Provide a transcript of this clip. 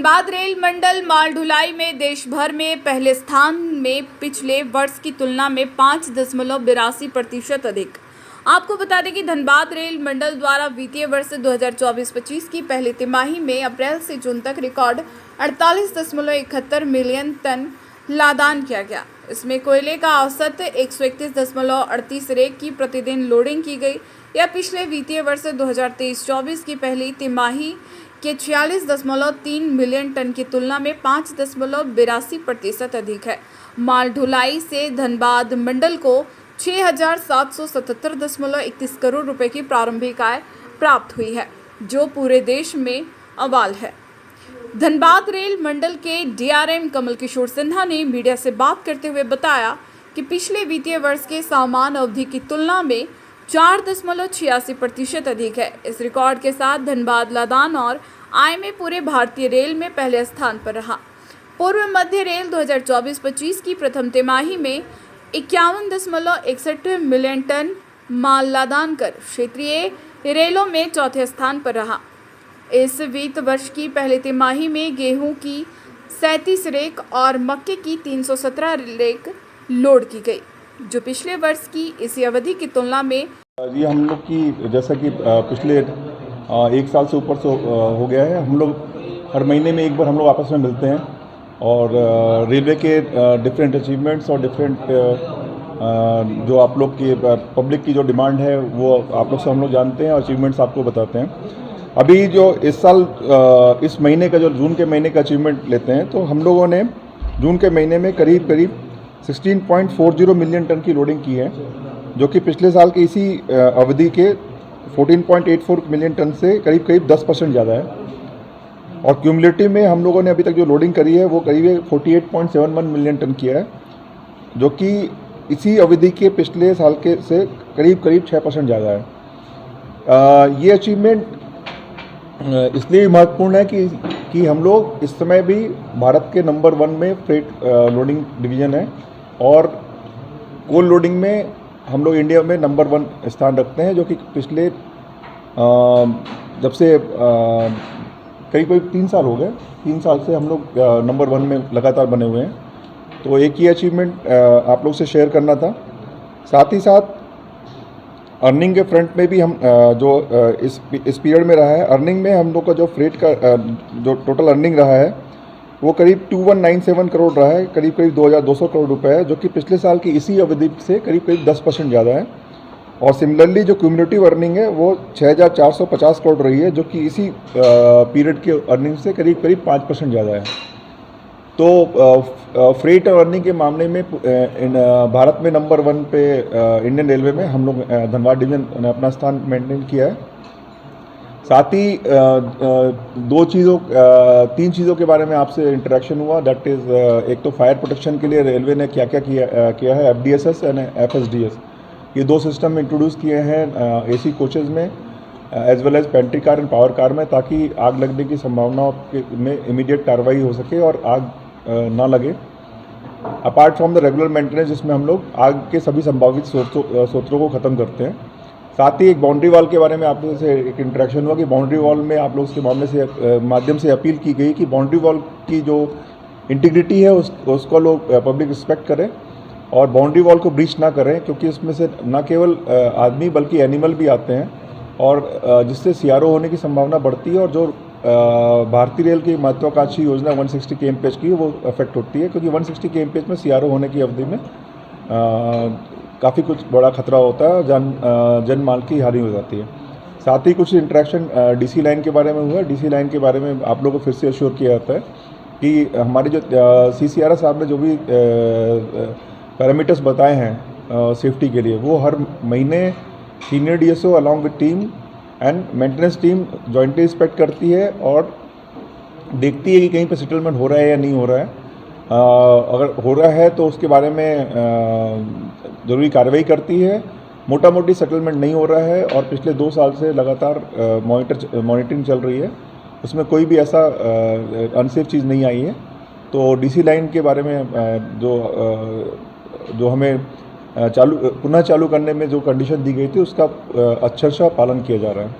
Dhanbad rail मंडल माल ढुलाई में देश भर में पहले स्थान में पिछले वर्ष की तुलना में 5.82% अधिक। आपको बता दें कि धनबाद रेल मंडल द्वारा वित्तीय वर्ष 2024-25 की पहली तिमाही में अप्रैल से जून तक रिकॉर्ड 48.71 मिलियन टन लादान किया गया। इसमें कोयले का औसत 131.38 रेक की प्रतिदिन लोडिंग की गई। यह पिछले वित्तीय वर्ष 2023-24 की पहली तिमाही के 46.3 मिलियन टन की तुलना में 5.82% अधिक है। माल ढुलाई से धनबाद मंडल को 6,777.31 करोड़ रुपए की प्रारंभिक आय प्राप्त हुई है, जो पूरे देश में अव्वल है। धनबाद रेल मंडल के डीआरएम कमल किशोर सिन्हा ने मीडिया से बात करते हुए बताया कि पिछले वित्तीय वर्ष के समान अवधि की तुलना में 4.86% अधिक है। इस रिकॉर्ड के साथ धनबाद लादान और आय में पूरे भारतीय रेल में पहले स्थान पर रहा। पूर्व मध्य रेल 2024-25 की प्रथम तिमाही में 51.61 मिलियन टन माल लादान कर क्षेत्रीय रेलों में चौथे स्थान पर रहा। इस वित्त वर्ष की पहली तिमाही में गेहूं की 37 रेक और मक्के की 317 रेक लोड की गई, जो पिछले वर्ष की इसी अवधि की तुलना में ये हम लोग की जैसा कि पिछले एक साल से ऊपर से हो गया है। हम लोग हर महीने में एक बार हम लोग आपस में मिलते हैं और रेलवे के डिफरेंट अचीवमेंट्स और डिफरेंट जो आप लोग की पब्लिक की जो डिमांड है वो आप लोग से हम लोग जानते हैं और अचीवमेंट्स आपको बताते हैं। अभी जो इस साल इस महीने का जो जून के महीने का अचीवमेंट लेते हैं, तो हम लोगों ने जून के महीने में करीब 16.40 मिलियन टन की लोडिंग की है, जो कि पिछले साल की इसी अवधि के 14.84 मिलियन टन से करीब 10% ज़्यादा है। और क्यूमुलेटिव में हम लोगों ने अभी तक जो लोडिंग करी है वो करीब 48.71 मिलियन टन किया है, जो कि इसी अवधि के पिछले साल के से करीब 6% ज़्यादा है। ये अचीवमेंट इसलिए महत्वपूर्ण है कि हम लोग इस समय भी भारत के नंबर 1 में फ्रेट लोडिंग डिवीज़न है और कोल लोडिंग में हम लोग इंडिया में नंबर 1 स्थान रखते हैं, जो कि पिछले जब से करीब 3 साल हो गए, 3 साल से हम लोग नंबर 1 में लगातार बने हुए हैं। तो एक ही अचीवमेंट आप लोग से शेयर करना था। साथ ही साथ अर्निंग के फ्रंट में भी हम जो इस पीरियड में रहा है, अर्निंग में हम लोग का जो फ्रेट का जो टोटल अर्निंग रहा है वो करीब 2197 करोड़ रहा है, करीब 2200 करोड़ रुपए है, जो कि पिछले साल की इसी अवधि से करीब 10% ज़्यादा है। और सिमिलरली जो क्यूमुलेटिव अर्निंग है वो 6450 करोड़ रही है, जो कि इसी पीरियड के अर्निंग से करीब 5% ज़्यादा है। तो फ्रेट अर्निंग के मामले में भारत में नंबर 1 पे इंडियन रेलवे में हम लोग धनबाद डिवीजन ने अपना स्थान मेंटेन किया है। साथ ही 3 चीज़ों के बारे में आपसे इंटरेक्शन हुआ। दैट इज़ एक तो फायर प्रोटेक्शन के लिए रेलवे ने क्या किया है, FDSS एंड FSDS, ये 2 सिस्टम इंट्रोड्यूस किए हैं AC कोचेज़ में as well as pantry car and power car में, ताकि आग लगने की संभावना में इमीडिएट कार्रवाई हो सके और आग ना लगे। Apart from the regular maintenance, जिसमें हम लोग आग के सभी संभावित स्रोतों को ख़त्म करते हैं। साथ ही एक बाउंड्री वॉल के बारे में आप लोगों से एक इंटरेक्शन हुआ कि बाउंड्री वॉल में आप लोग के माध्यम से अपील की गई कि बाउंड्री वॉल की जो इंटीग्रिटी है उसको लोग पब्लिक रिस्पेक्ट करें और बाउंड्री वॉल को ब्रीच ना करें, क्योंकि इसमें से न केवल आदमी बल्कि एनिमल भी आते हैं और जिससे CRO होने की संभावना बढ़ती है और जो भारतीय रेल की महत्वाकांक्षी योजना 160 kmph की वो अफेक्ट होती है, क्योंकि 160 kmph में CRO होने की अवधि में काफ़ी कुछ बड़ा खतरा होता है, जन माल की हानि हो जाती है। साथ ही कुछ इंटरेक्शन DC लाइन के बारे में हुआ। DC लाइन के बारे में आप लोगों को फिर से अश्योर किया जाता है कि हमारे जो CCRS साहब ने जो भी पैरामीटर्स बताए हैं सेफ्टी के लिए, वो हर महीने senior DSO along with team and maintenance team jointly inspect करती है और देखती है कि कहीं पे सेटलमेंट हो रहा है या नहीं हो रहा है। अगर हो रहा है तो उसके बारे में ज़रूरी कार्रवाई करती है। मोटा मोटी सेटलमेंट नहीं हो रहा है और पिछले 2 साल से लगातार मॉनिटरिंग चल रही है, उसमें कोई भी ऐसा अनसेफ चीज़ नहीं आई है। तो DC लाइन के बारे में जो हमें पुनः चालू करने में जो कंडीशन दी गई थी उसका अक्षरशः पालन किया जा रहा है।